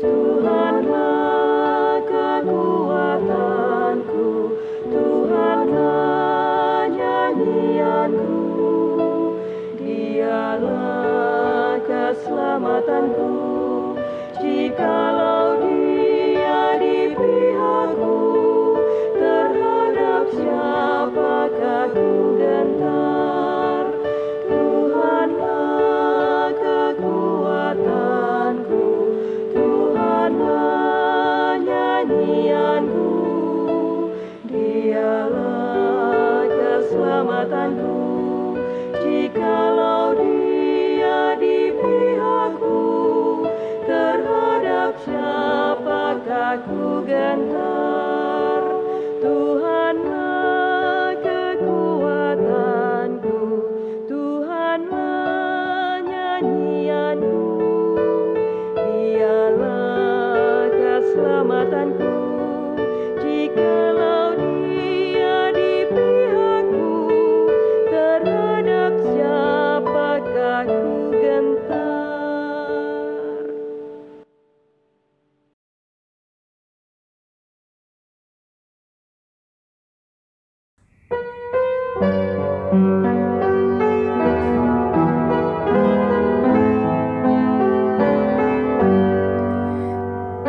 Tuhanlah kekuatanku, Tuhanlah nyanyianku, Dialah keselamatanku. Jikalau Dia di pihakku, terhadap siapakah ku gentar? Tuhanlah kekuatanku, Tuhanlah nyanyianku, Dialah keselamatanku. Jikalau Dia di pihakku, terhadap siapakah ku gentar? Tuhanlah kekuatanku, Tuhanlah nyanyianku, Dialah keselamatanku. Jikalau Dia di pihakku, terhadap siapakah ku gentar?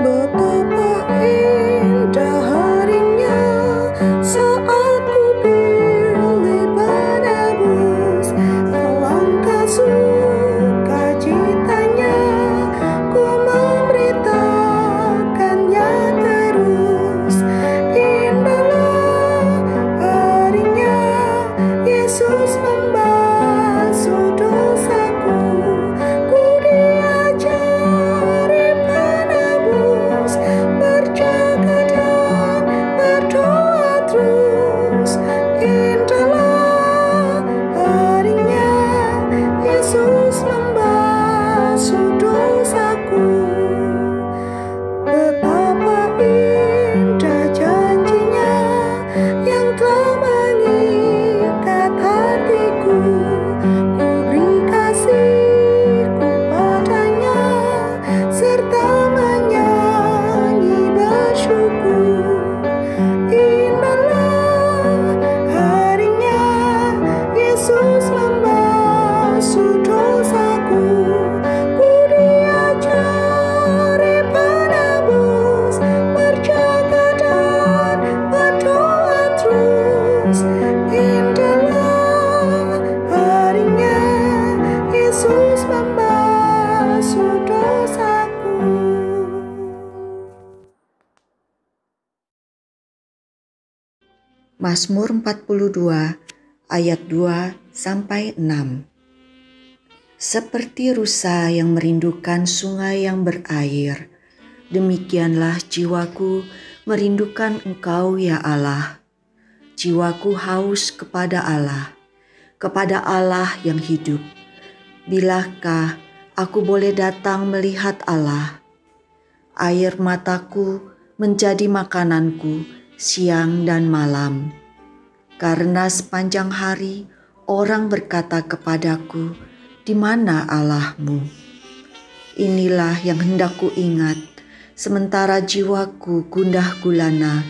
Betapa indah harinya saat ku pilih penebus, alangkah sukacitanya ku memberitakannya terus. Indahlah harinya Yesus membasuh dosaku, ku diajari penebus, berjaga dan berdoa terus. Indahlah harinya Yesus membasuh dosaku. Betapa indah janjinya yang telah mengikat hatiku, ku beri kasihku padanya serta menyanyi bersyukur. Indahlah harinya Yesus membasuh dosaku, ku diajari penebus, berjaga dan berdoa terus. Indahlah harinya Yesus membasuh dosaku. Mazmur 42 ayat 2-6. Seperti rusa yang merindukan sungai yang berair, demikianlah jiwaku merindukan Engkau ya Allah. Jiwaku haus kepada Allah yang hidup. Bilakah aku boleh datang melihat Allah? Air mataku menjadi makananku siang dan malam. Karena sepanjang hari orang berkata kepadaku, "Di mana Allahmu?" Inilah yang hendak ku ingat, sementara jiwaku gundah gulana,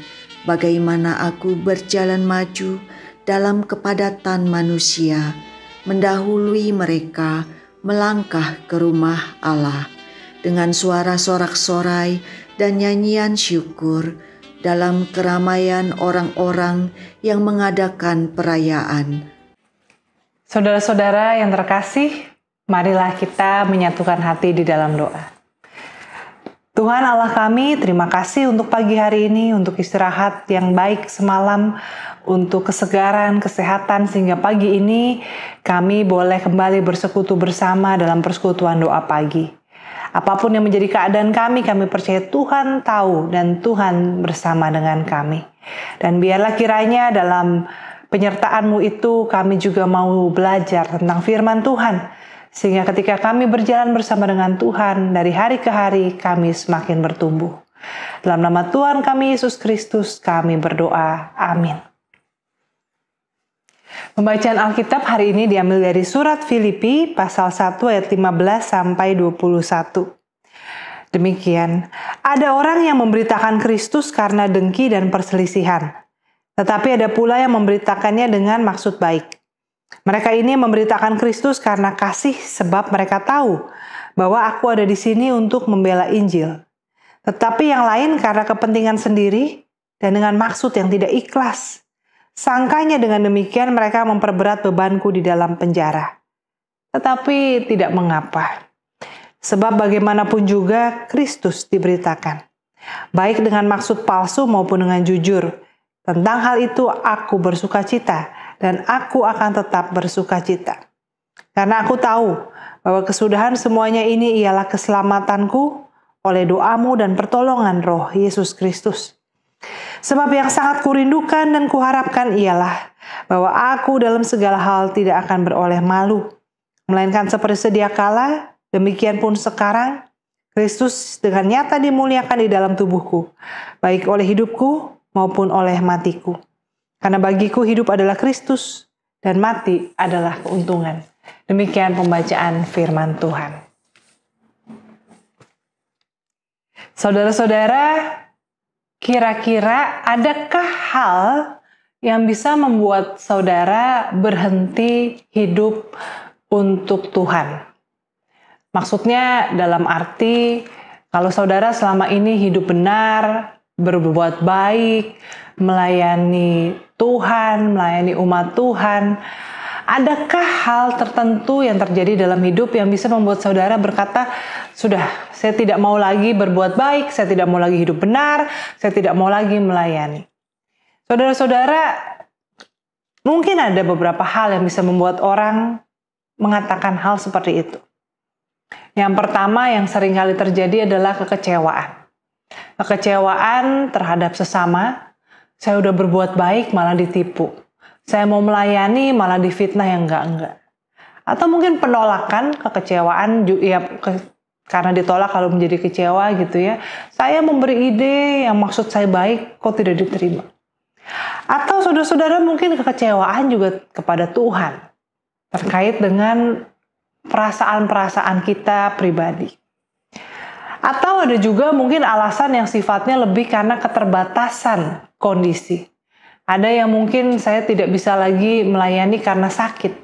bagaimana aku berjalan maju dalam kepadatan manusia, mendahului mereka melangkah ke rumah Allah dengan suara sorak-sorai dan nyanyian syukur dalam keramaian orang-orang yang mengadakan perayaan. Saudara-saudara yang terkasih, marilah kita menyatukan hati di dalam doa. Tuhan Allah kami, terima kasih untuk pagi hari ini, untuk istirahat yang baik semalam, untuk kesegaran, kesehatan, sehingga pagi ini kami boleh kembali bersekutu bersama dalam persekutuan doa pagi. Apapun yang menjadi keadaan kami percaya Tuhan tahu dan Tuhan bersama dengan kami. Dan biarlah kiranya dalam penyertaan-Mu itu kami juga mau belajar tentang firman Tuhan. Sehingga ketika kami berjalan bersama dengan Tuhan, dari hari ke hari kami semakin bertumbuh. Dalam nama Tuhan kami Yesus Kristus kami berdoa. Amin. Pembacaan Alkitab hari ini diambil dari surat Filipi pasal 1 ayat 15 sampai 21. Demikian, ada orang yang memberitakan Kristus karena dengki dan perselisihan, tetapi ada pula yang memberitakannya dengan maksud baik. Mereka ini memberitakan Kristus karena kasih, sebab mereka tahu bahwa aku ada di sini untuk membela Injil. Tetapi yang lain karena kepentingan sendiri dan dengan maksud yang tidak ikhlas. Sangkanya dengan demikian mereka memperberat bebanku di dalam penjara. Tetapi tidak mengapa. Sebab bagaimanapun juga Kristus diberitakan. Baik dengan maksud palsu maupun dengan jujur. Tentang hal itu aku bersukacita dan aku akan tetap bersukacita. Karena aku tahu bahwa kesudahan semuanya ini ialah keselamatanku oleh doamu dan pertolongan Roh Yesus Kristus. Sebab yang sangat kurindukan dan kuharapkan ialah bahwa aku dalam segala hal tidak akan beroleh malu, melainkan seperti sedia kala, demikian pun sekarang, Kristus dengan nyata dimuliakan di dalam tubuhku, baik oleh hidupku maupun oleh matiku. Karena bagiku hidup adalah Kristus dan mati adalah keuntungan. Demikian pembacaan firman Tuhan. Saudara-saudara, kira-kira adakah hal yang bisa membuat saudara berhenti hidup untuk Tuhan? Maksudnya dalam arti kalau saudara selama ini hidup benar, berbuat baik, melayani Tuhan, melayani umat Tuhan, adakah hal tertentu yang terjadi dalam hidup yang bisa membuat saudara berkata, sudah, saya tidak mau lagi berbuat baik, saya tidak mau lagi hidup benar, saya tidak mau lagi melayani. Saudara-saudara, mungkin ada beberapa hal yang bisa membuat orang mengatakan hal seperti itu. Yang pertama yang seringkali terjadi adalah kekecewaan. Kekecewaan terhadap sesama, saya udah berbuat baik malah ditipu. Saya mau melayani malah difitnah yang enggak-enggak. Atau mungkin penolakan, kekecewaan, karena ditolak kalau menjadi kecewa gitu ya. Saya memberi ide yang maksud saya baik, kok tidak diterima. Atau saudara-saudara mungkin kekecewaan juga kepada Tuhan. Terkait dengan perasaan-perasaan kita pribadi. Atau ada juga mungkin alasan yang sifatnya lebih karena keterbatasan kondisi. Ada yang mungkin saya tidak bisa lagi melayani karena sakit.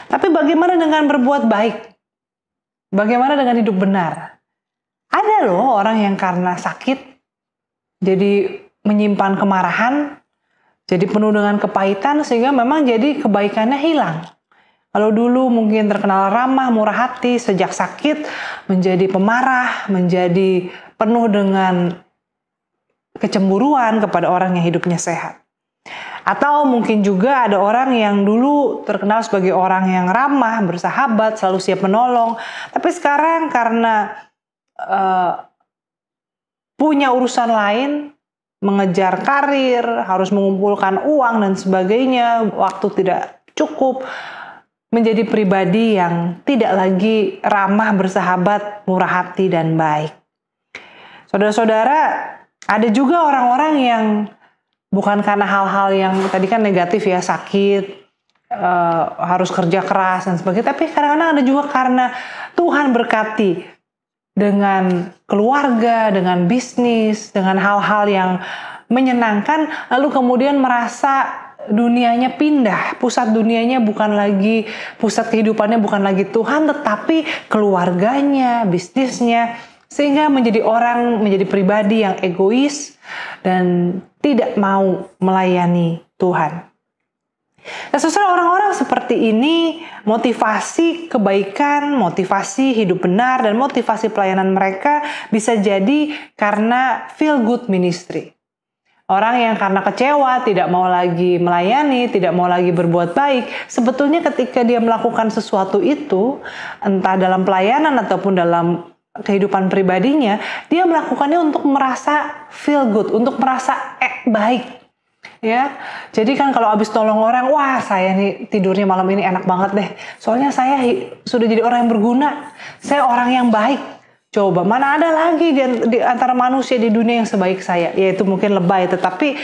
Tapi bagaimana dengan berbuat baik? Bagaimana dengan hidup benar? Ada loh orang yang karena sakit jadi menyimpan kemarahan, jadi penuh dengan kepahitan sehingga memang jadi kebaikannya hilang. Kalau dulu mungkin terkenal ramah, murah hati, sejak sakit menjadi pemarah, menjadi penuh dengan kecemburuan kepada orang yang hidupnya sehat. Atau mungkin juga ada orang yang dulu terkenal sebagai orang yang ramah, bersahabat, selalu siap menolong. Tapi sekarang karena punya urusan lain, mengejar karir, harus mengumpulkan uang dan sebagainya, waktu tidak cukup, menjadi pribadi yang tidak lagi ramah, bersahabat, murah hati, dan baik. Saudara-saudara, ada juga orang-orang yang bukan karena hal-hal yang tadi kan negatif ya, sakit, harus kerja keras dan sebagainya, tapi kadang-kadang ada juga karena Tuhan berkati dengan keluarga, dengan bisnis, dengan hal-hal yang menyenangkan, lalu kemudian merasa dunianya pindah, pusat dunianya bukan lagi, pusat kehidupannya bukan lagi Tuhan, tetapi keluarganya, bisnisnya, sehingga menjadi pribadi yang egois dan tidak mau melayani Tuhan. Nah, saudara, orang-orang seperti ini, motivasi kebaikan, motivasi hidup benar, dan motivasi pelayanan mereka bisa jadi karena feel good ministry. Orang yang karena kecewa, tidak mau lagi melayani, tidak mau lagi berbuat baik, sebetulnya ketika dia melakukan sesuatu itu, entah dalam pelayanan ataupun dalam kehidupan pribadinya, dia melakukannya untuk merasa feel good, untuk merasa baik. Ya, jadi kan kalau habis tolong orang, wah saya nih tidurnya malam ini enak banget deh. Soalnya saya sudah jadi orang yang berguna, saya orang yang baik. Coba, mana ada lagi di antara manusia di dunia yang sebaik saya? Yaitu mungkin lebay, tetapi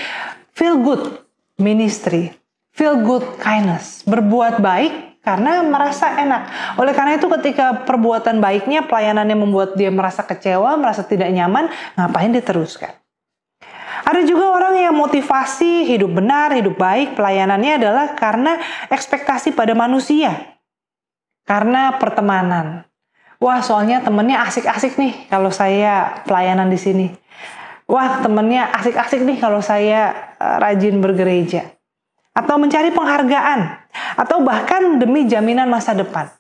feel good ministry, feel good kindness. Berbuat baik karena merasa enak. Oleh karena itu ketika perbuatan baiknya, pelayanannya membuat dia merasa kecewa, merasa tidak nyaman, ngapain diteruskan? Ada juga orang yang motivasi hidup benar, hidup baik, pelayanannya adalah karena ekspektasi pada manusia. Karena pertemanan. Wah, soalnya temennya asik-asik nih kalau saya pelayanan di sini. Wah, temennya asik-asik nih kalau saya rajin bergereja. Atau mencari penghargaan. Atau bahkan demi jaminan masa depan.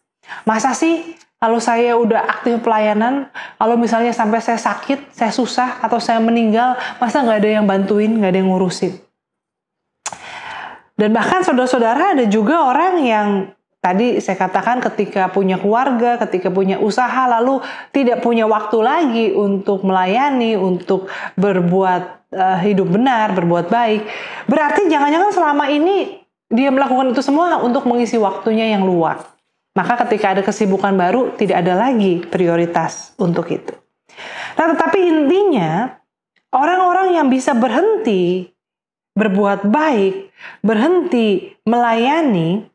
Masa sih kalau saya udah aktif pelayanan, kalau misalnya sampai saya sakit, saya susah, atau saya meninggal, masa nggak ada yang bantuin, nggak ada yang ngurusin. Dan bahkan saudara-saudara ada juga orang yang tadi saya katakan ketika punya keluarga, ketika punya usaha, lalu tidak punya waktu lagi untuk melayani, untuk berbuat hidup benar, berbuat baik. Berarti jangan-jangan selama ini dia melakukan itu semua untuk mengisi waktunya yang luang. Maka ketika ada kesibukan baru, tidak ada lagi prioritas untuk itu. Nah, tetapi intinya, orang-orang yang bisa berhenti berbuat baik, berhenti melayani,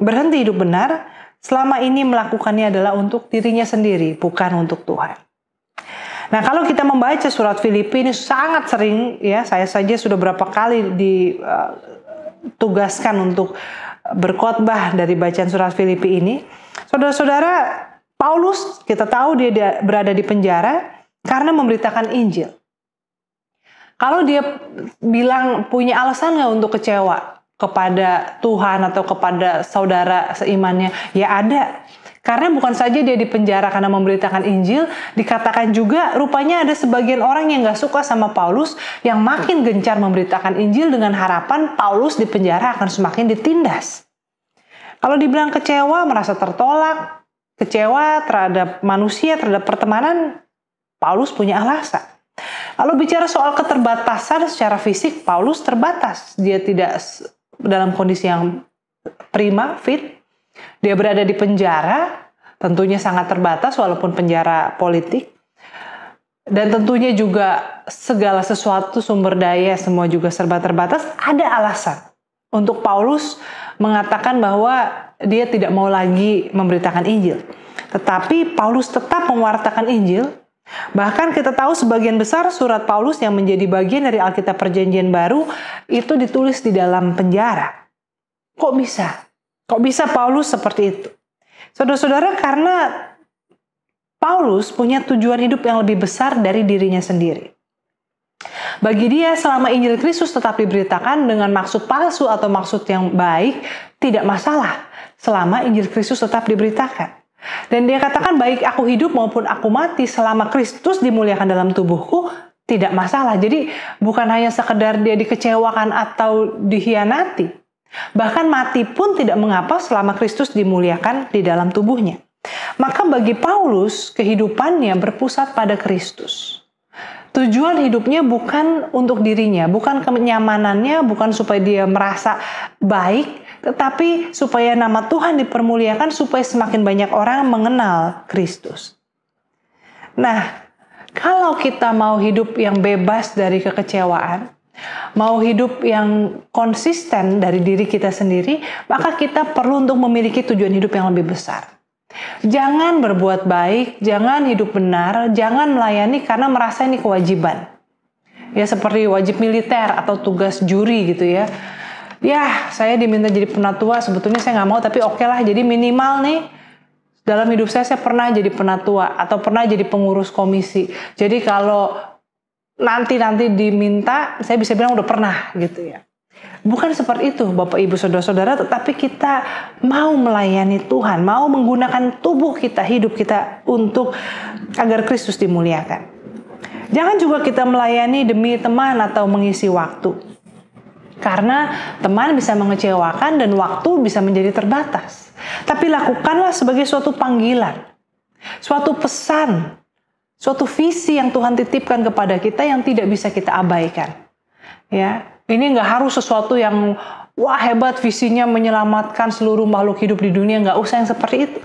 berhenti hidup benar, selama ini melakukannya adalah untuk dirinya sendiri, bukan untuk Tuhan. Nah, kalau kita membaca surat Filipi ini sangat sering, ya, saya saja sudah berapa kali ditugaskan untuk berkhotbah dari bacaan surat Filipi ini. Saudara-saudara, Paulus kita tahu dia berada di penjara karena memberitakan Injil. Kalau dia bilang punya alasan nggak untuk kecewa kepada Tuhan atau kepada saudara seimannya, ya ada. Karena bukan saja dia dipenjara karena memberitakan Injil, dikatakan juga rupanya ada sebagian orang yang nggak suka sama Paulus yang makin gencar memberitakan Injil dengan harapan Paulus di penjara akan semakin ditindas. Kalau dibilang kecewa, merasa tertolak, kecewa terhadap manusia, terhadap pertemanan, Paulus punya alasan. Lalu bicara soal keterbatasan secara fisik, Paulus terbatas. Dia tidak dalam kondisi yang prima, fit. Dia berada di penjara, tentunya sangat terbatas walaupun penjara politik. Dan tentunya juga segala sesuatu, sumber daya, semua juga serba terbatas. Ada alasan untuk Paulus mengatakan bahwa dia tidak mau lagi memberitakan Injil. Tetapi Paulus tetap mewartakan Injil. Bahkan kita tahu sebagian besar surat Paulus yang menjadi bagian dari Alkitab Perjanjian Baru itu ditulis di dalam penjara. Kok bisa? Kok bisa Paulus seperti itu? Saudara-saudara, karena Paulus punya tujuan hidup yang lebih besar dari dirinya sendiri. Bagi dia, selama Injil Kristus tetap diberitakan dengan maksud palsu atau maksud yang baik, tidak masalah. Selama Injil Kristus tetap diberitakan. Dan dia katakan, baik aku hidup maupun aku mati, selama Kristus dimuliakan dalam tubuhku, tidak masalah. Jadi bukan hanya sekedar dia dikecewakan atau dikhianati. Bahkan mati pun tidak mengapa selama Kristus dimuliakan di dalam tubuhnya. Maka bagi Paulus, kehidupannya berpusat pada Kristus. Tujuan hidupnya bukan untuk dirinya, bukan kenyamanannya, bukan supaya dia merasa baik, tetapi supaya nama Tuhan dipermuliakan, supaya semakin banyak orang mengenal Kristus. Nah, kalau kita mau hidup yang bebas dari kekecewaan, mau hidup yang konsisten dari diri kita sendiri, maka kita perlu untuk memiliki tujuan hidup yang lebih besar. Jangan berbuat baik, jangan hidup benar, jangan melayani karena merasa ini kewajiban. Ya, seperti wajib militer atau tugas juri gitu ya. Ya, saya diminta jadi penatua, sebetulnya saya nggak mau, tapi oke lah, jadi minimal nih dalam hidup saya pernah jadi penatua atau pernah jadi pengurus komisi. Jadi kalau nanti diminta, saya bisa bilang udah pernah gitu ya. Bukan seperti itu Bapak Ibu Saudara-saudara, tetapi kita mau melayani Tuhan, mau menggunakan tubuh kita, hidup kita untuk agar Kristus dimuliakan. Jangan juga kita melayani demi teman atau mengisi waktu. Karena teman bisa mengecewakan dan waktu bisa menjadi terbatas. Tapi lakukanlah sebagai suatu panggilan, suatu pesan, suatu visi yang Tuhan titipkan kepada kita yang tidak bisa kita abaikan. Ya, ini nggak harus sesuatu yang wah hebat visinya menyelamatkan seluruh makhluk hidup di dunia, nggak usah yang seperti itu.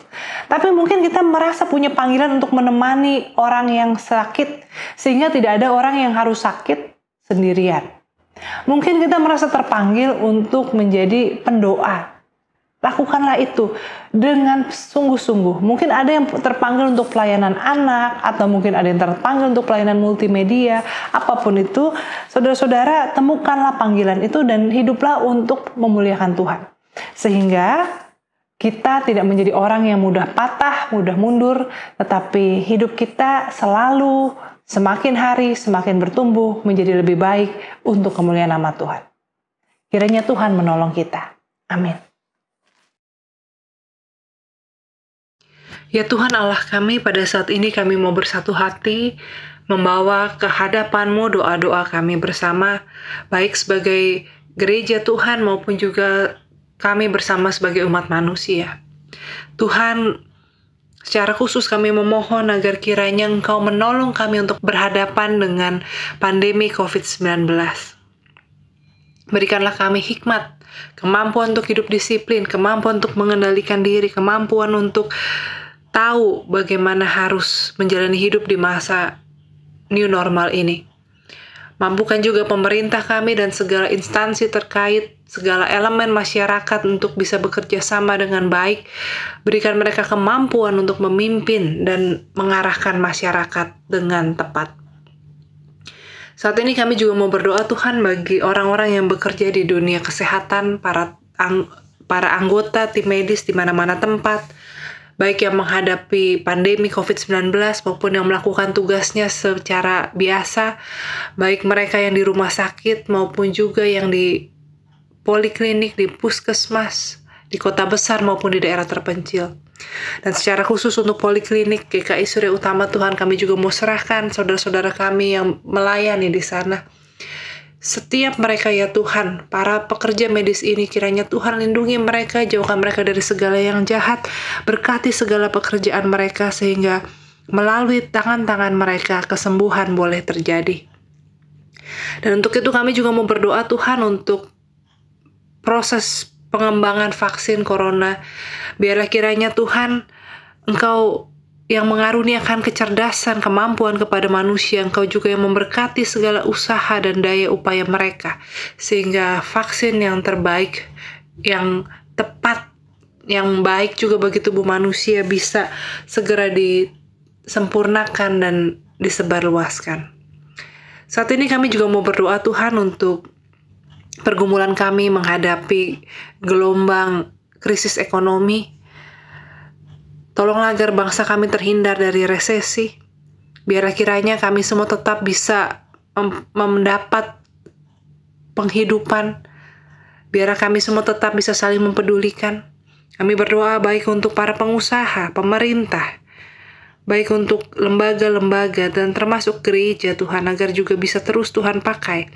Tapi mungkin kita merasa punya panggilan untuk menemani orang yang sakit, sehingga tidak ada orang yang harus sakit sendirian. Mungkin kita merasa terpanggil untuk menjadi pendoa. Lakukanlah itu dengan sungguh-sungguh. Mungkin ada yang terpanggil untuk pelayanan anak, atau mungkin ada yang terpanggil untuk pelayanan multimedia. Apapun itu, saudara-saudara, temukanlah panggilan itu dan hiduplah untuk memuliakan Tuhan. Sehingga kita tidak menjadi orang yang mudah patah, mudah mundur, tetapi hidup kita selalu semakin hari semakin bertumbuh menjadi lebih baik untuk kemuliaan nama Tuhan. Kiranya Tuhan menolong kita. Amin. Ya Tuhan Allah kami, pada saat ini kami mau bersatu hati, membawa ke hadapan-Mu doa-doa kami bersama, baik sebagai gereja Tuhan maupun juga kami bersama sebagai umat manusia. Tuhan, secara khusus kami memohon agar kiranya Engkau menolong kami untuk berhadapan dengan pandemi COVID-19. Berikanlah kami hikmat, kemampuan untuk hidup disiplin, kemampuan untuk mengendalikan diri, kemampuan untuk tahu bagaimana harus menjalani hidup di masa new normal ini. Mampukan juga pemerintah kami dan segala instansi terkait, segala elemen masyarakat untuk bisa bekerja sama dengan baik. Berikan mereka kemampuan untuk memimpin dan mengarahkan masyarakat dengan tepat. Saat ini kami juga mau berdoa Tuhan bagi orang-orang yang bekerja di dunia kesehatan, para anggota tim medis di mana-mana tempat, baik yang menghadapi pandemi COVID-19 maupun yang melakukan tugasnya secara biasa, baik mereka yang di rumah sakit maupun juga yang di poliklinik, di puskesmas, di kota besar maupun di daerah terpencil. Dan secara khusus untuk poliklinik GKI Surya Utama Tuhan, kami juga mau serahkan saudara-saudara kami yang melayani di sana. Setiap mereka ya Tuhan, para pekerja medis ini, kiranya Tuhan lindungi mereka, jauhkan mereka dari segala yang jahat, berkati segala pekerjaan mereka sehingga melalui tangan-tangan mereka kesembuhan boleh terjadi. Dan untuk itu kami juga mau berdoa Tuhan untuk proses pengembangan vaksin corona. Biarlah kiranya Tuhan, Engkau yang mengaruniakan kecerdasan, kemampuan kepada manusia, Engkau juga yang memberkati segala usaha dan daya upaya mereka, sehingga vaksin yang terbaik, yang tepat, yang baik juga bagi tubuh manusia bisa segera disempurnakan dan disebarluaskan. Saat ini kami juga mau berdoa Tuhan untuk pergumulan kami menghadapi gelombang krisis ekonomi. Tolonglah agar bangsa kami terhindar dari resesi. Biarlah kiranya kami semua tetap bisa mendapat penghidupan. Biarlah kami semua tetap bisa saling mempedulikan. Kami berdoa baik untuk para pengusaha, pemerintah, baik untuk lembaga-lembaga dan termasuk gereja Tuhan, agar juga bisa terus Tuhan pakai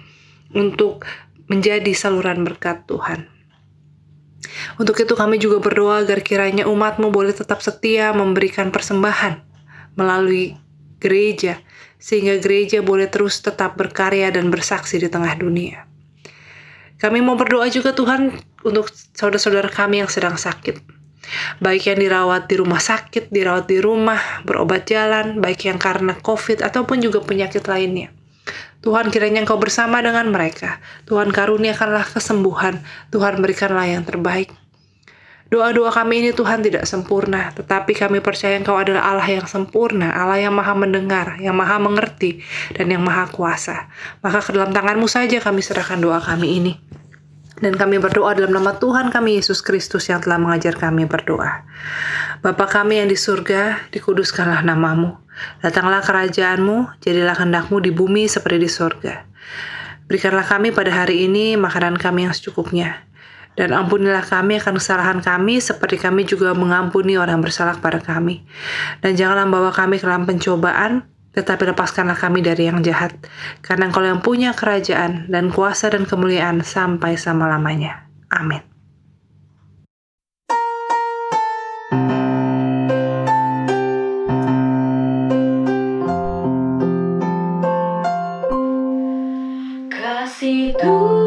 untuk menjadi saluran berkat Tuhan. Untuk itu kami juga berdoa agar kiranya umat-Mu boleh tetap setia memberikan persembahan melalui gereja, sehingga gereja boleh terus tetap berkarya dan bersaksi di tengah dunia. Kami mau berdoa juga Tuhan untuk saudara-saudara kami yang sedang sakit, baik yang dirawat di rumah sakit, dirawat di rumah, berobat jalan, baik yang karena COVID ataupun juga penyakit lainnya. Tuhan, kiranya Engkau bersama dengan mereka. Tuhan, karuniakanlah kesembuhan. Tuhan, berikanlah yang terbaik. Doa-doa kami ini Tuhan tidak sempurna, tetapi kami percaya Engkau adalah Allah yang sempurna, Allah yang maha mendengar, yang maha mengerti, dan yang maha kuasa. Maka ke dalam tangan-Mu saja kami serahkan doa kami ini. Dan kami berdoa dalam nama Tuhan kami Yesus Kristus yang telah mengajar kami berdoa. Bapa kami yang di surga, dikuduskanlah nama-Mu. Datanglah kerajaan-Mu, jadilah kehendak-Mu di bumi seperti di surga. Berikanlah kami pada hari ini makanan kami yang secukupnya. Dan ampunilah kami akan kesalahan kami, seperti kami juga mengampuni orang yang bersalah kepada kami. Dan janganlah membawa kami ke dalam pencobaan, tetapi lepaskanlah kami dari yang jahat. Karena Engkau yang punya kerajaan dan kuasa dan kemuliaan sampai selama-lamanya. Amin. Kasih Tuhan